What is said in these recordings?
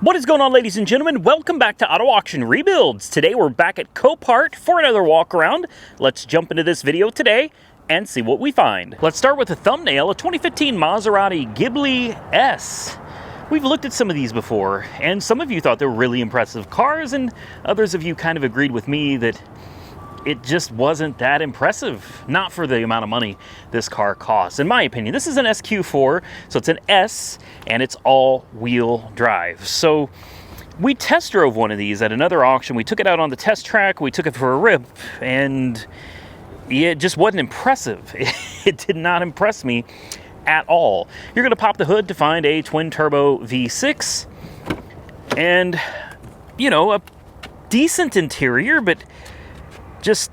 What is going on, ladies and gentlemen? Welcome back to Auto Auction Rebuilds. Today we're back at Copart for another walk around. Let's jump into this video today and see what we find. Let's start with a thumbnail, a 2015 Maserati Ghibli S. We've looked at some of these before, and some of you thought they were really impressive cars, and others of you kind of agreed with me that it just wasn't that impressive. Not for the amount of money this car costs, in my opinion. This is an SQ4, so it's an S, and it's all-wheel drive. So we test drove one of these at another auction. We took it out on the test track, we took it for a rip, and it just wasn't impressive. It did not impress me at all. You're gonna pop the hood to find a twin-turbo V6, and, you know, a decent interior, but just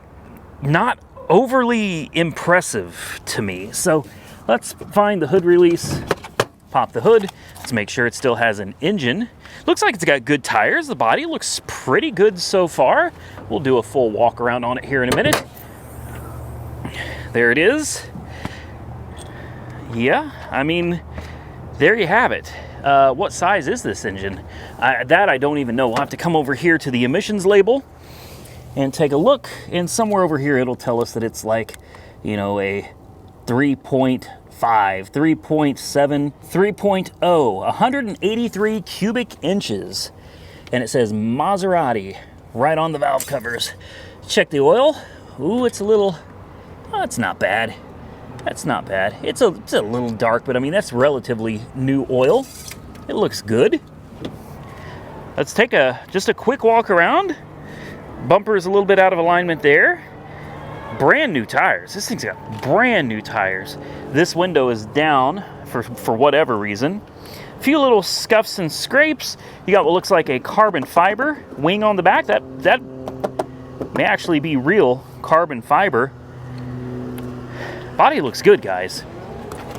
not overly impressive to me. So let's find the hood release, pop the hood. Let's make sure it still has an engine. Looks like it's got good tires. The body looks pretty good so far. We'll do a full walk around on it here in a minute. There it is. Yeah, I mean, there you have it. What size is this engine? That I don't even know. We'll have to come over here to the emissions label and take a look, and somewhere over here it'll tell us that it's like, you know, a 3.5, 3.7, 3.0, 183 cubic inches. And it says Maserati right on the valve covers. Check the oil. Ooh, it's a little, oh, it's not bad. That's not bad. It's a little dark, but I mean, that's relatively new oil. It looks good. Let's take just a quick walk around. Bumper is a little bit out of alignment there. Brand new tires. This thing's got brand new tires. This window is down for whatever reason. A few little scuffs and scrapes. You got what looks like a carbon fiber wing on the back. That may actually be real carbon fiber. Body looks good, guys.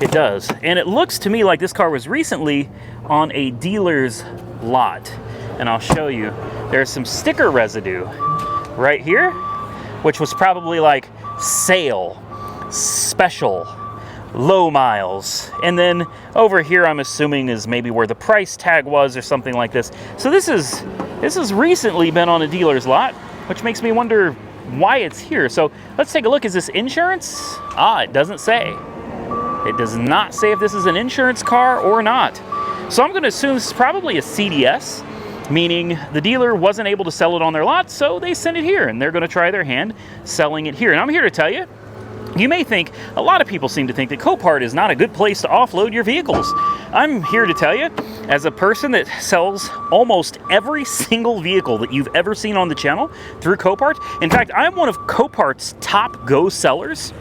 It does. And it looks to me like this car was recently on a dealer's lot. And I'll show you. There's some sticker residue right here, which was probably like sale, special, low miles. And then over here, I'm assuming is maybe where the price tag was or something like this. So this has recently been on a dealer's lot, which makes me wonder why it's here. So let's take a look. Is this insurance? It doesn't say. It does not say if this is an insurance car or not. So I'm going to assume this is probably a CTS, meaning the dealer wasn't able to sell it on their lot, so they sent it here, and they're going to try their hand selling it here. And I'm here to tell you, you may think, a lot of people seem to think that Copart is not a good place to offload your vehicles. I'm here to tell you, as a person that sells almost every single vehicle that you've ever seen on the channel through Copart. In fact, I'm one of Copart's top go sellers.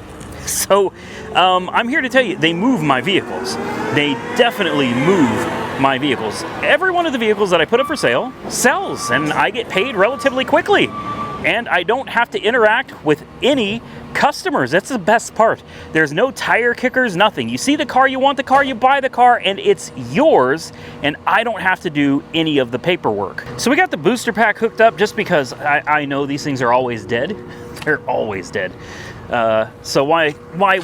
So I'm here to tell you, they move my vehicles. They definitely move my vehicles. Every one of the vehicles that I put up for sale sells, and I get paid relatively quickly. And I don't have to interact with any customers. That's the best part. There's no tire kickers, nothing. You see the car, you want the car, you buy the car, and it's yours, and I don't have to do any of the paperwork. So we got the booster pack hooked up just because I know these things are always dead. They're always dead. So why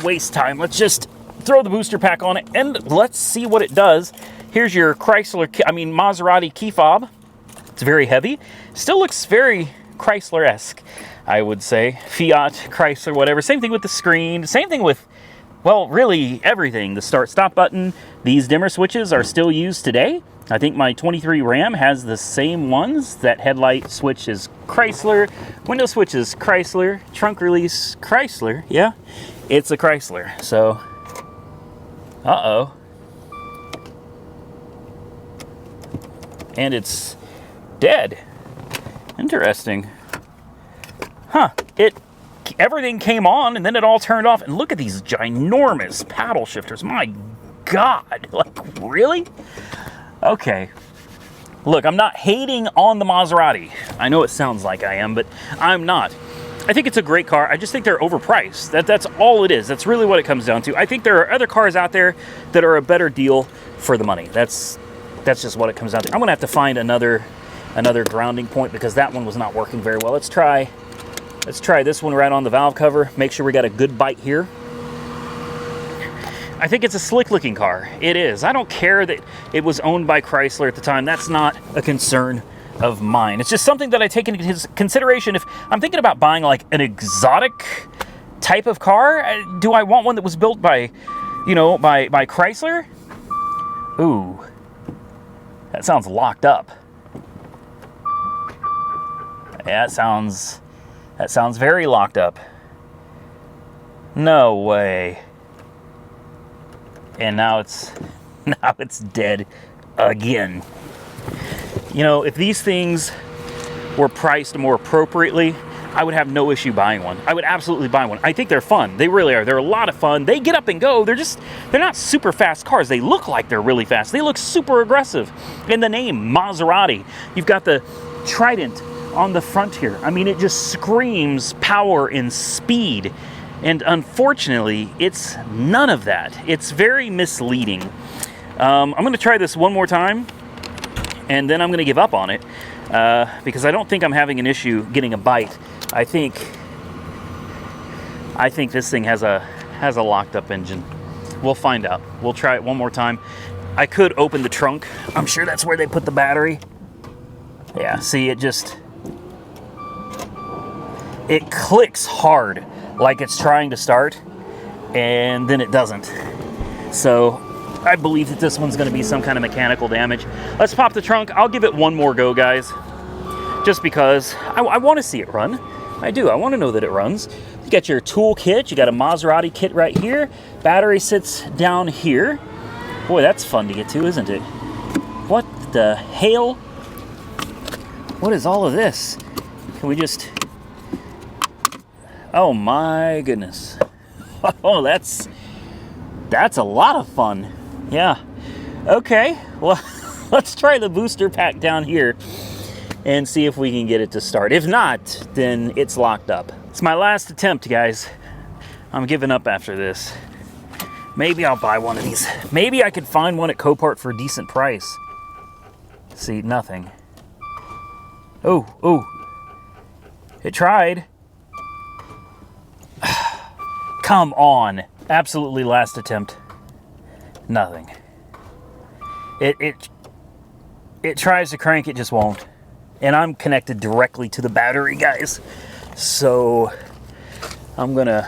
waste time? Let's just throw the booster pack on it, and let's see what it does. Here's your Maserati key fob. It's very heavy. Still looks very Chrysler-esque, I would say. Fiat, Chrysler, whatever. Same thing with the screen. Same thing with, well, really everything. The start-stop button. These dimmer switches are still used today. I think my 23 Ram has the same ones. That headlight switch is Chrysler. Window switch is Chrysler. Trunk release, Chrysler. Yeah, it's a Chrysler. So, uh-oh. And it's dead. Interesting. Huh. Everything came on, and then it all turned off. And look at these ginormous paddle shifters. My God. Like, really? Okay. Look, I'm not hating on the Maserati. I know it sounds like I am, but I'm not. I think it's a great car. I just think they're overpriced. That's all it is. That's really what it comes down to. I think there are other cars out there that are a better deal for the money. That's just what it comes down to. I'm going to have to find another grounding point because that one was not working very well. Let's try this one right on the valve cover. Make sure we got a good bite here. I think it's a slick looking car. It is. I don't care that it was owned by Chrysler at the time. That's not a concern of mine. It's just something that I take into consideration if I'm thinking about buying like an exotic type of car. Do I want one that was built by, you know, by Chrysler? Ooh, that sounds locked up. Yeah, that sounds very locked up. No way. And now it's dead again. You know, if these things were priced more appropriately, I would have no issue buying one. I would absolutely buy one. I think they're fun. They really are. They're a lot of fun. They get up and go. They're not super fast cars. They look like they're really fast. They look super aggressive. In the name, Maserati, you've got the Trident on the front here. I mean, it just screams power and speed. And unfortunately, it's none of that. It's very misleading. I'm going to try this one more time, and then I'm going to give up on it because I don't think I'm having an issue getting a bite. I think this thing has a locked up engine. We'll find out. We'll try it one more time. I could open the trunk. I'm sure that's where they put the battery. Yeah, see, it clicks hard, like it's trying to start, and then it doesn't. So I believe that this one's going to be some kind of mechanical damage. Let's pop the trunk. I'll give it one more go, guys, just because I want to see it run. I do. I want to know that it runs. You got your tool kit. You got a Maserati kit right here. Battery sits down here. Boy, that's fun to get to, isn't it? What the hell? What is all of this? Can we just... Oh my goodness. Oh, that's a lot of fun. Yeah. Okay, well, let's try the booster pack down here and see if we can get it to start. If not, then it's locked up. It's my last attempt, guys. I'm giving up after this. Maybe I'll buy one of these. Maybe I could find one at Copart for a decent price. See, nothing. Oh. It tried. Come on. Absolutely last attempt. Nothing. It tries to crank, it just won't. And I'm connected directly to the battery, guys. So I'm gonna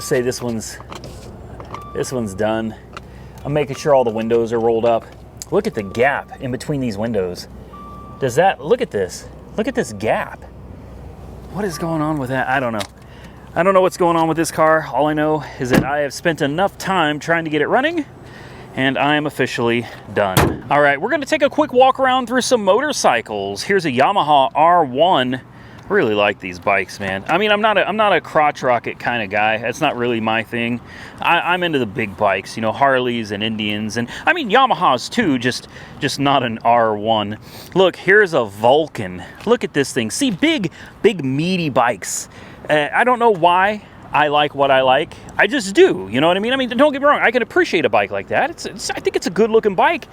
say this one's done. I'm making sure all the windows are rolled up. Look at the gap in between these windows. Look at this. Look at this gap. What is going on with that? I don't know. I don't know what's going on with this car. All I know is that I have spent enough time trying to get it running, and I am officially done. All right, we're gonna take a quick walk around through some motorcycles. Here's a Yamaha R1. I really like these bikes, man. I mean, I'm not a crotch rocket kind of guy. That's not really my thing. I'm into the big bikes, you know, Harleys and Indians, and I mean Yamahas too, just not an R1. Look, here's a Vulcan. Look at this thing. See, big meaty bikes. I don't know why I like what I like. I just do, you know what I mean? I mean, don't get me wrong. I can appreciate a bike like that. I think it's a good looking bike.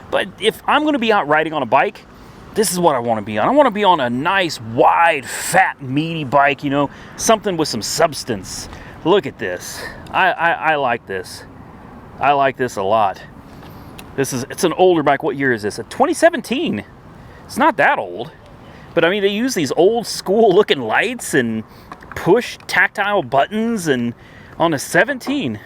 But if I'm going to be out riding on a bike, this is what I want to be on. I want to be on a nice, wide, fat, meaty bike, you know, something with some substance. Look at this. I like this. I like this a lot. It's an older bike. What year is this? A 2017. It's not that old. But I mean, they use these old school looking lights and push tactile buttons and on a 17.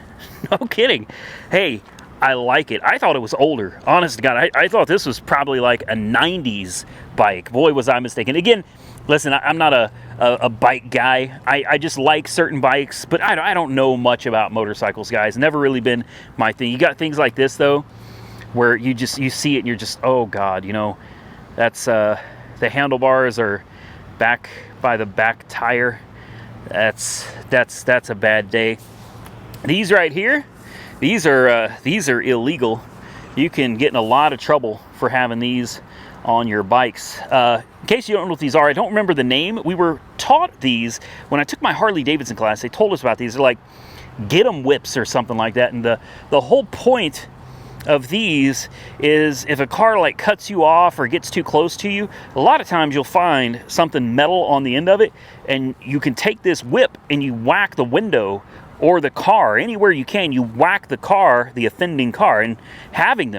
No kidding. Hey, I like it. I thought it was older. Honest to God, I thought this was probably like a 90s bike. Boy, was I mistaken. Again, listen, I'm not a bike guy. I just like certain bikes, but I don't know much about motorcycles, guys. Never really been my thing. You got things like this, though, where you see it and you're just, oh, God, you know, that's... the handlebars are back by the back tire. That's a bad day. These right here, these are illegal. You can get in a lot of trouble for having these on your bikes. In case you don't know what these are, I don't remember the name. We were taught these when I took my Harley Davidson class. They told us about these. They're like get 'em whips or something like that. And the whole point of these is if a car like cuts you off or gets too close to you, a lot of times you'll find something metal on the end of it, and you can take this whip and you whack the window or the car, anywhere you can, you whack the car, the offending car, and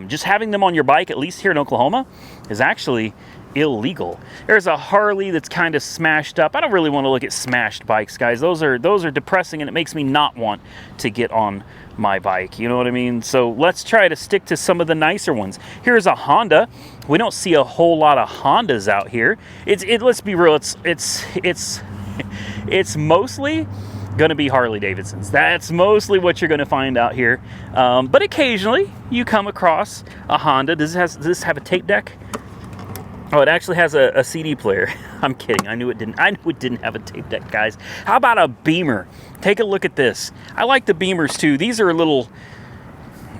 just having them on your bike, at least here in Oklahoma, is actually illegal. There's a Harley that's kind of smashed up. I don't really want to look at smashed bikes, guys. Those are depressing, and it makes me not want to get on my bike. You know what I mean? So let's try to stick to some of the nicer ones. Here's a Honda. We don't see a whole lot of Hondas out here. Let's be real. It's mostly going to be Harley Davidsons. That's mostly what you're going to find out here. But occasionally you come across a Honda. Does this have a tape deck? Oh, it actually has a CD player. I'm kidding. I knew it didn't have a tape deck, guys. How about a Beamer? Take a look at this. I like the Beamers too. These are a little,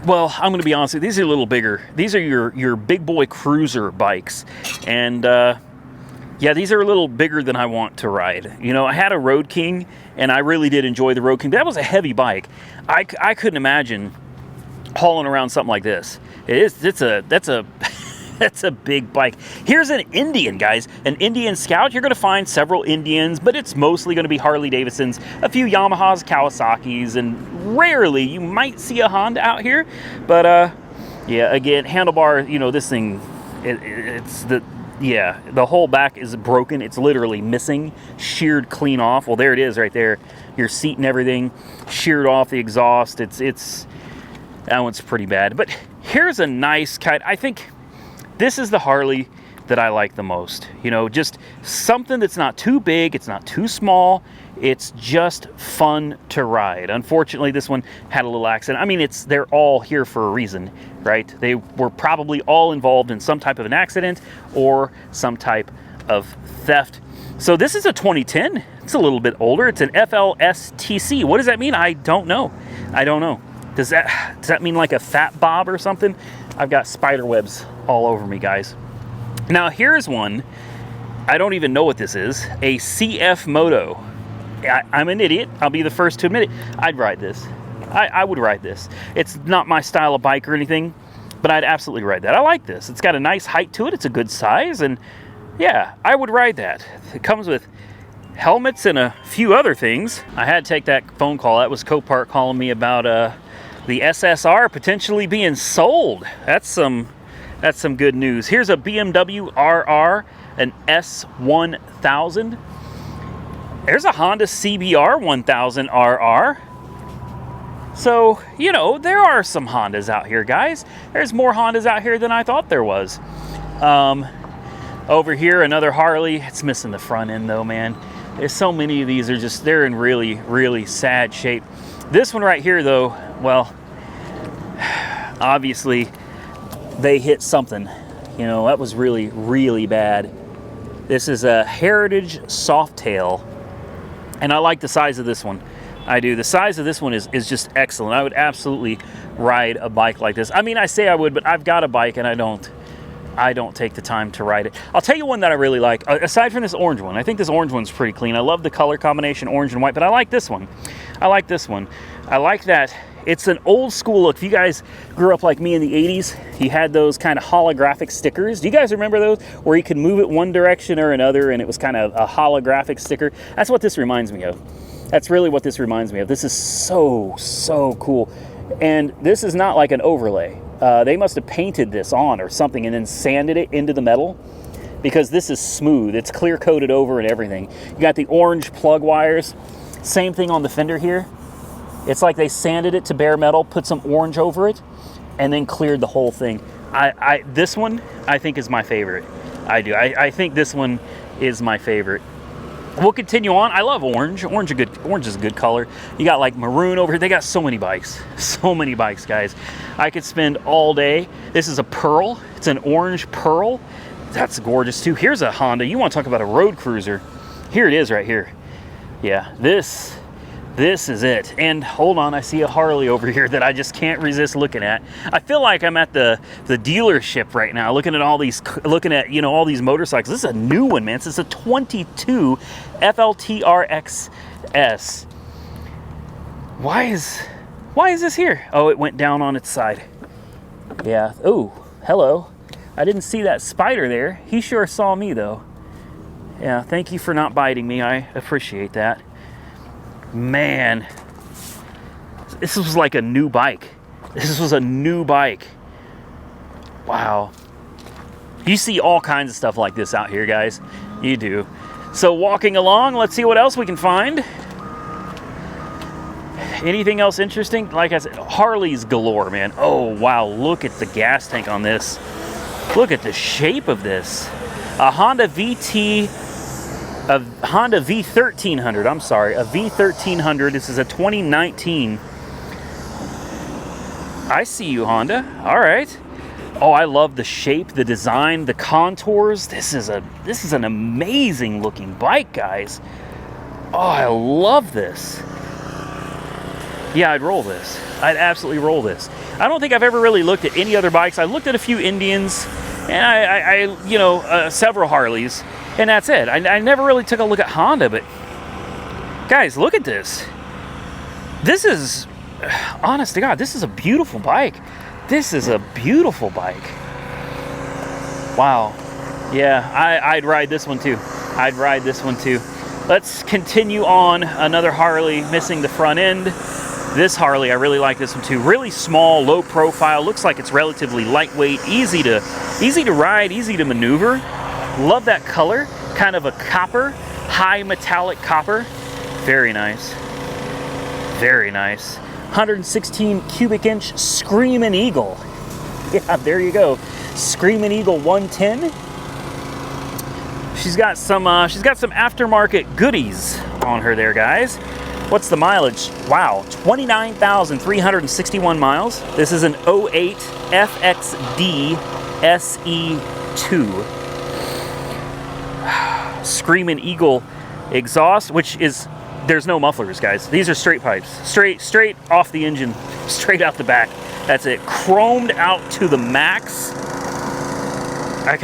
well, I'm going to be honest with you, these are a little bigger. These are your big boy cruiser bikes. And yeah, these are a little bigger than I want to ride. You know, I had a Road King, and I really did enjoy the Road King. That was a heavy bike. I couldn't imagine hauling around something like this. That's a big bike. Here's an Indian, guys. An Indian Scout. You're going to find several Indians, but it's mostly going to be Harley Davidsons, a few Yamahas, Kawasaki's, and rarely you might see a Honda out here. But yeah, again, handlebar, you know, this thing, the whole back is broken. It's literally missing, sheared clean off. Well, there it is right there. Your seat and everything, sheared off the exhaust. That one's pretty bad. But here's a nice kind. I think this is the Harley that I like the most. You know, just something that's not too big, it's not too small, it's just fun to ride. Unfortunately, this one had a little accident. I mean, they're all here for a reason, right? They were probably all involved in some type of an accident or some type of theft. So this is a 2010. It's a little bit older. It's an FLSTC. What does that mean? I don't know. Does that mean like a fat bob or something? I've got spider webs all over me, guys. Now here's one. I don't even know what this is. A CF Moto. I'm an idiot. I'll be the first to admit it. I'd ride this. I would ride this. It's not my style of bike or anything, but I'd absolutely ride that. I like this. It's got a nice height to it. It's a good size, and yeah, I would ride that. It comes with helmets and a few other things. I had to take that phone call. That was Copart calling me about the SSR potentially being sold. That's some good news. Here's a BMW RR, an S1000. There's a Honda CBR 1000 RR. So, you know, there are some Hondas out here, guys. There's more Hondas out here than I thought there was. Over here, another Harley. It's missing the front end though, man. There's so many of these, they're in really, really sad shape. This one right here though, well, obviously they hit something. You know, that was really, really bad. This is a Heritage Softail, and I like the size of this one. I do. The size of this one is just excellent. I would absolutely ride a bike like this. I mean, I say I would, but I've got a bike and I don't take the time to ride it. I'll tell you one that I really like, aside from this orange one. I think this orange one's pretty clean. I love the color combination, orange and white, but I like this one. I like that it's an old school look. If you guys grew up like me in the 80s, you had those kind of holographic stickers. Do you guys remember those? Where you could move it one direction or another, and it was kind of a holographic sticker. That's what this reminds me of. That's really what this reminds me of. This is so cool. And this is not like an overlay. They must have painted this on or something and then sanded it into the metal, because this is smooth. It's clear coated over and everything. You got the orange plug wires. Same thing on the fender here. It's like they sanded it to bare metal, put some orange over it, and then cleared the whole thing. This one, I think, is my favorite. I do. I think this one is my favorite. We'll continue on. I love orange. Orange is a good color. You got like maroon over here. They got so many bikes. So many bikes, guys. I could spend all day. This is a Pearl. It's an orange Pearl. That's gorgeous too. Here's a Honda. You want to talk about a road cruiser. Here it is right here. Yeah, this is it. And hold on, I see a Harley over here that I just can't resist looking at. I feel like I'm at the dealership right now, looking at all these motorcycles. This is a new one, man. This is a 22 FLTR XS. Why is this here? Oh, it went down on its side. Yeah. Oh, hello. I didn't see that spider there. He sure saw me though. Yeah, thank you for not biting me. I appreciate that. Man, this was like a new bike. This was a new bike. Wow. You see all kinds of stuff like this out here, guys. You do. So walking along, let's see what else we can find. Anything else interesting? Like I said, Harleys galore, man. Oh, wow. Look at the gas tank on this. Look at the shape of this. A Honda V1300. I'm sorry. A V1300. This is a 2019. I see you, Honda. All right. Oh, I love the shape, the design, the contours. This is an amazing looking bike, guys. Oh, I love this. Yeah, I'd roll this. I'd absolutely roll this. I don't think I've ever really looked at any other bikes. I looked at a few Indians, and I several Harleys, and that's it. I never really took a look at Honda, but guys, look at this. This is, honest to God, this is a beautiful bike. This is a beautiful bike. Wow. Yeah, I'd ride this one too. I'd ride this one too. Let's continue on. Another Harley missing the front end. This Harley, I really like this one too. Really small, low profile. Looks like it's relatively lightweight, easy to ride, easy to maneuver. Love that color. Kind of a copper, high metallic copper. Very nice. Very nice. 116 cubic inch Screamin' Eagle. Yeah, there you go. Screamin' Eagle 110. She's got some aftermarket goodies on her there, guys. What's the mileage? Wow, 29,361 miles. This is an 08 FXD SE2. Screamin' Eagle exhaust, which is, there's no mufflers, guys. These are straight pipes, straight off the engine, straight out the back. That's it, chromed out to the max. I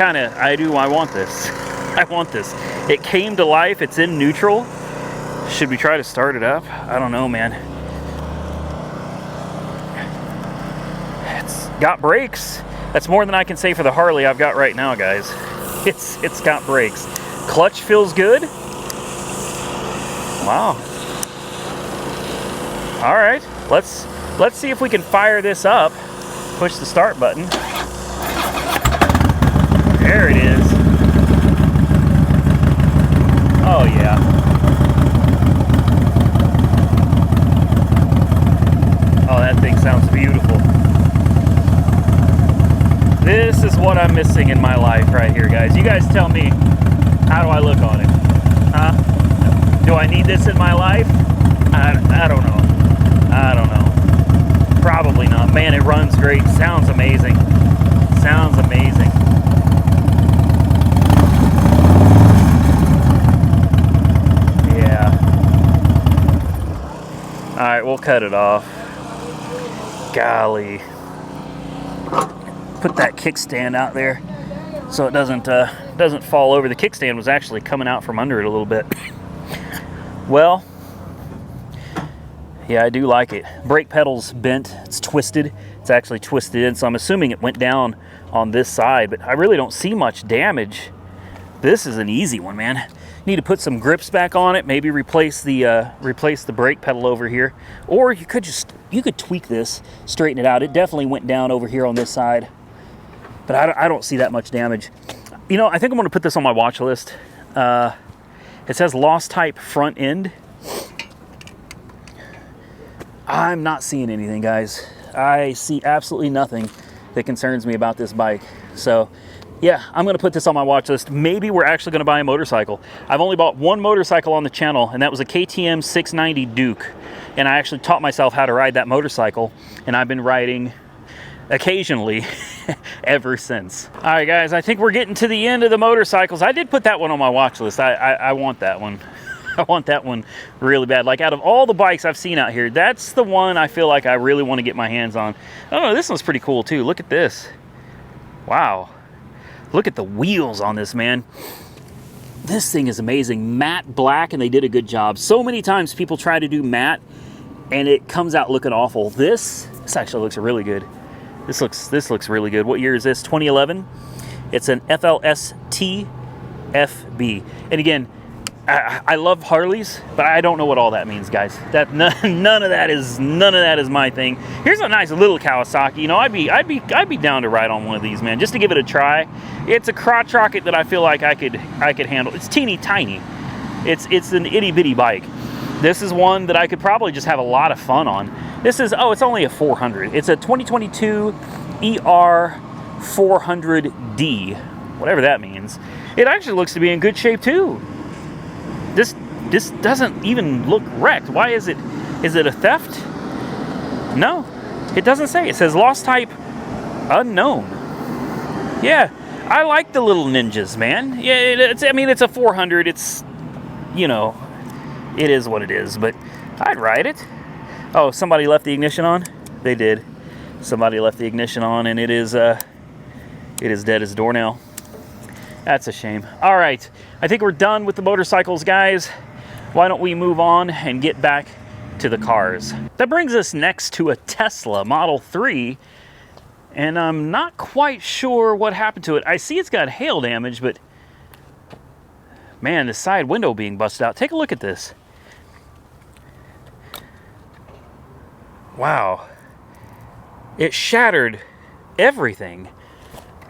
want this. I want this. It came to life, it's in neutral. Should we try to start it up? I don't know, man. It's got brakes. That's more than I can say for the Harley I've got right now, guys. It's got brakes. Clutch feels good. Wow. All right, let's see if we can fire this up. Push the start button. There it is. Oh yeah. Oh, that thing sounds beautiful. This is what I'm missing in my life right here, guys. You guys tell me, how do I look on it? Huh? Do I need this in my life? I don't know. I don't know. Probably not. Man, it runs great. Sounds amazing. Sounds amazing. Yeah. All right, we'll cut it off. Golly. Put that kickstand out there so it doesn't fall over. The kickstand was actually coming out from under it a little bit. Well, yeah, I do like it. Brake pedal's bent. It's twisted. It's actually twisted in, so I'm assuming it went down on this side, but I really don't see much damage. This is an easy one, man. Need to put some grips back on it, maybe replace the brake pedal over here, or you could tweak this, straighten it out. It definitely went down over here on this side, but I don't see that much damage. You know, I think I'm going to put this on my watch list. It says lost type front end. I'm not seeing anything, guys. I see absolutely nothing that concerns me about this bike. So yeah, I'm going to put this on my watch list. Maybe we're actually going to buy a motorcycle. I've only bought one motorcycle on the channel, and that was a KTM 690 Duke. And I actually taught myself how to ride that motorcycle, and I've been riding occasionally ever since. All right, guys, I think we're getting to the end of the motorcycles. I did put that one on my watch list. I want that one. I want that one really bad. Like, out of all the bikes I've seen out here, that's the one I feel like I really want to get my hands on. Oh, this one's pretty cool too. Look at this. Wow. Look at the wheels on this, man. This thing is amazing. Matte black, and they did a good job. So many times people try to do matte, and it comes out looking awful. This actually looks really good. This looks really good. What year is this? 2011. It's an FLST FB. And again, I love Harleys, but I don't know what all that means, guys. That none of that is my thing. Here's a nice little Kawasaki. You know, I'd be down to ride on one of these, man, just to give it a try. It's a crotch rocket that I feel like I could handle. It's teeny tiny. It's an itty bitty bike. This is one that I could probably just have a lot of fun on. This is, oh, it's only a 400. It's a 2022 ER 400D, whatever that means. It actually looks to be in good shape too. This doesn't even look wrecked. Why is it? Is it a theft? No, it doesn't say. It says lost type unknown. Yeah, I like the little ninjas, man. Yeah, I mean, it's a 400. It's, you know, it is what it is, but I'd ride it. Oh, somebody left the ignition on? They did. Somebody left the ignition on, and it is dead as a doornail. That's a shame. All right, I think we're done with the motorcycles, guys. Why don't we move on and get back to the cars? That brings us next to a Tesla Model 3, and I'm not quite sure what happened to it. I see it's got hail damage, but man, the side window being busted out. Take a look at this. Wow. It shattered everything.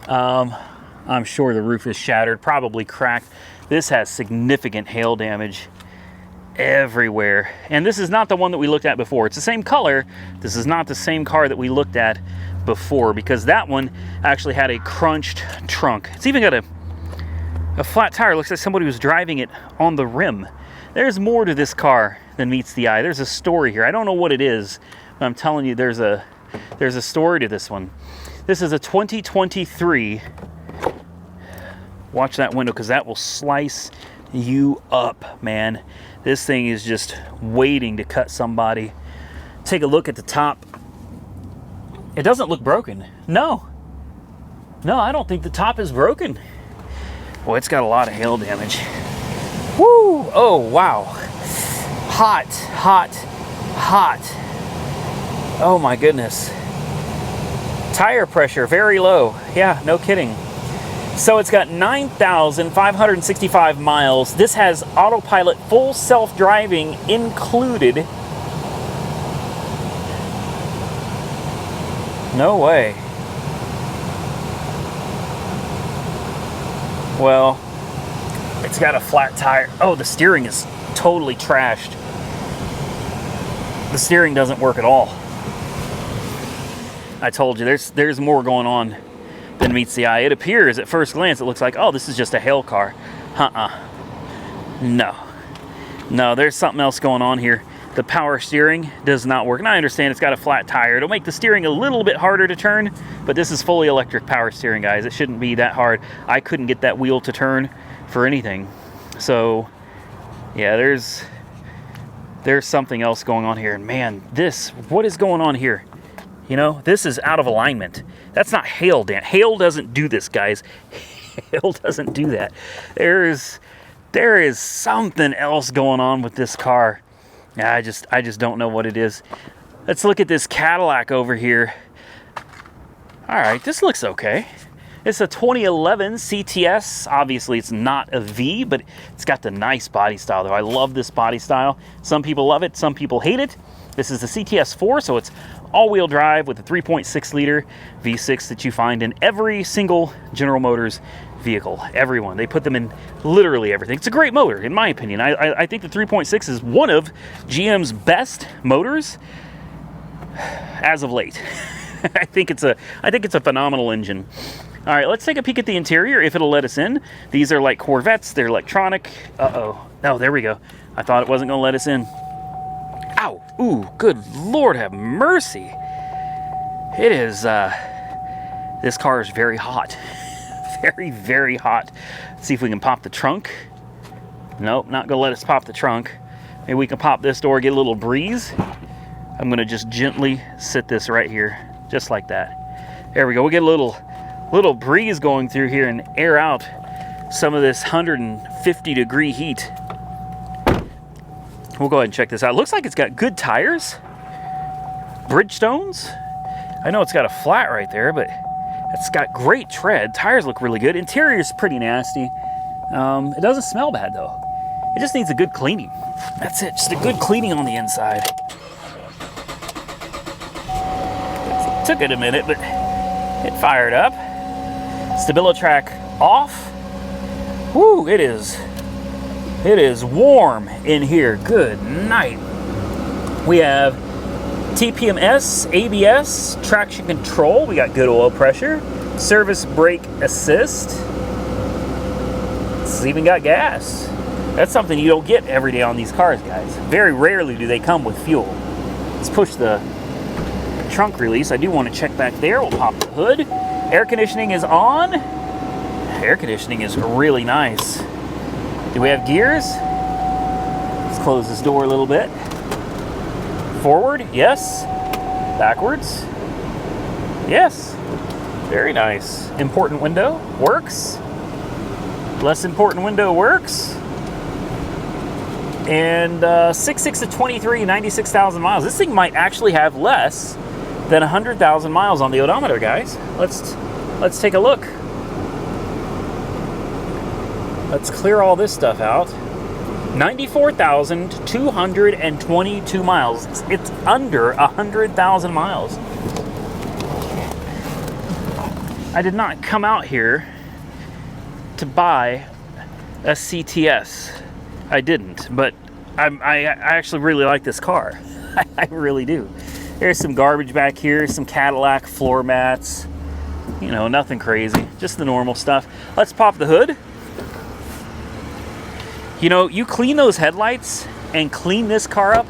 I'm sure the roof is shattered, probably cracked. This has significant hail damage everywhere. And this is not the one that we looked at before. It's the same color. This is not the same car that we looked at before, because that one actually had a crunched trunk. It's even got a flat tire. It looks like somebody was driving it on the rim. There's more to this car than meets the eye. There's a story here. I don't know what it is, but I'm telling you, there's a story to this one. This is a 2023. Watch that window, because that will slice you up, man. This thing is just waiting to cut somebody. Take a look at the top. It doesn't look broken. No, I don't think the top is broken. Boy, it's got a lot of hail damage. Woo! Oh, wow. Hot, hot, hot. Oh my goodness. Tire pressure, very low. Yeah, no kidding. So it's got 9,565 miles. This has autopilot, full self-driving included. No way. Well, it's got a flat tire. Oh, the steering is totally trashed. The steering doesn't work at all. I told you, there's more going on than meets the eye. It appears at first glance, it looks like, oh, this is just a hail car. No, there's something else going on here. The power steering does not work. And I understand it's got a flat tire. It'll make the steering a little bit harder to turn, but this is fully electric power steering, guys. It shouldn't be that hard. I couldn't get that wheel to turn for anything. So, yeah, there's something else going on here. And man, what is going on here? You know, this is out of alignment. That's not hail, Dan. Hail doesn't do this, guys. Hail doesn't do that. There is something else going on with this car. Yeah, I just don't know what it is. Let's look at this Cadillac over here. All right, this looks okay. It's a 2011 CTS. Obviously, it's not a V, but it's got the nice body style, though. I love this body style. Some people love it, some people hate it. This is the CTS 4, so it's all-wheel drive with a 3.6 liter V6 that you find in every single General Motors vehicle. Everyone. They put them in literally everything. It's a great motor, in my opinion. I think the 3.6 is one of GM's best motors as of late. I think it's a phenomenal engine. All right, let's take a peek at the interior, if it'll let us in. These are like Corvettes. They're electronic. Uh-oh. Oh, there we go. I thought it wasn't going to let us in. Ow. Ooh, good Lord have mercy. It is, this car is very hot. Very, very hot. Let's see if we can pop the trunk. Nope, not going to let us pop the trunk. Maybe we can pop this door, get a little breeze. I'm going to just gently sit this right here, just like that. There we go. We'll get a little breeze going through here and air out some of this 150-degree heat. We'll go ahead and check this out. It looks like it's got good tires. Bridgestones. I know it's got a flat right there, but it's got great tread. Tires look really good. Interior is pretty nasty. It doesn't smell bad, though. It just needs a good cleaning. That's it, just a good cleaning on the inside. It took it a minute, but it fired up. StabiliTrak off. Woo, it is warm in here. Good night. We have TPMS, ABS, traction control. We got good oil pressure, service brake assist. It's even got gas. That's something you don't get every day on these cars, guys. Very rarely do they come with fuel. Let's push the trunk release. I do want to check back there. We'll pop the hood. Air conditioning is on. Air conditioning is really nice. Do we have gears? Let's close this door a little bit. Forward, yes. Backwards, yes. Very nice. Important window, works. Less important window, works. And 6.6 to 23, 96,000 miles. This thing might actually have less than 100,000 miles on the odometer, guys. Let's take a look. Let's clear all this stuff out. 94,222 miles. It's under 100,000 miles. I did not come out here to buy a CTS. I didn't, but I actually really like this car. I really do. There's some garbage back here, some Cadillac floor mats. You know, nothing crazy, just the normal stuff. Let's pop the hood. You know, you clean those headlights and clean this car up,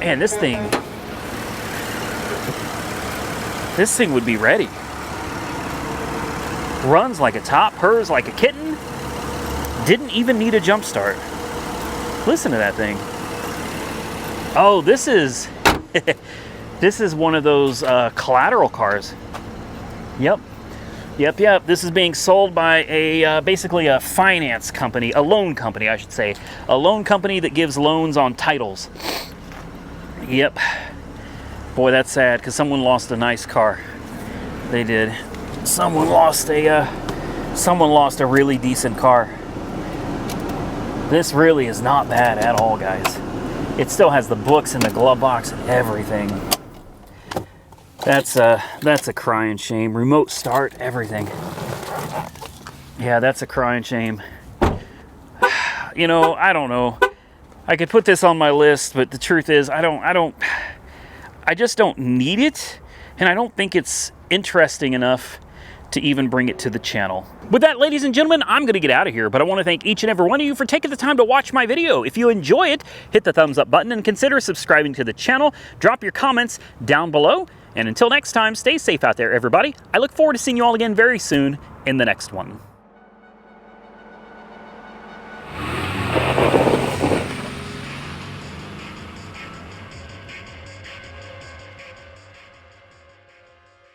and this thing would be ready. Runs like a top, purrs like a kitten. Didn't even need a jump start. Listen to that thing. Oh, this is this is one of those collateral cars. Yep. This is being sold by a basically a finance company, a loan company, I should say. A loan company that gives loans on titles. Yep. Boy, that's sad, because someone lost a nice car. They did. Someone lost a really decent car. This really is not bad at all, guys. It still has the books and the glove box and everything. That's a crying shame. Remote start, everything. Yeah, that's a crying shame. You know, I don't know. I could put this on my list, but the truth is, I just don't need it, and I don't think it's interesting enough to even bring it to the channel. With that, ladies and gentlemen, I'm gonna get out of here, but I wanna thank each and every one of you for taking the time to watch my video. If you enjoy it, hit the thumbs up button and consider subscribing to the channel. Drop your comments down below. And until next time, stay safe out there, everybody. I look forward to seeing you all again very soon in the next one.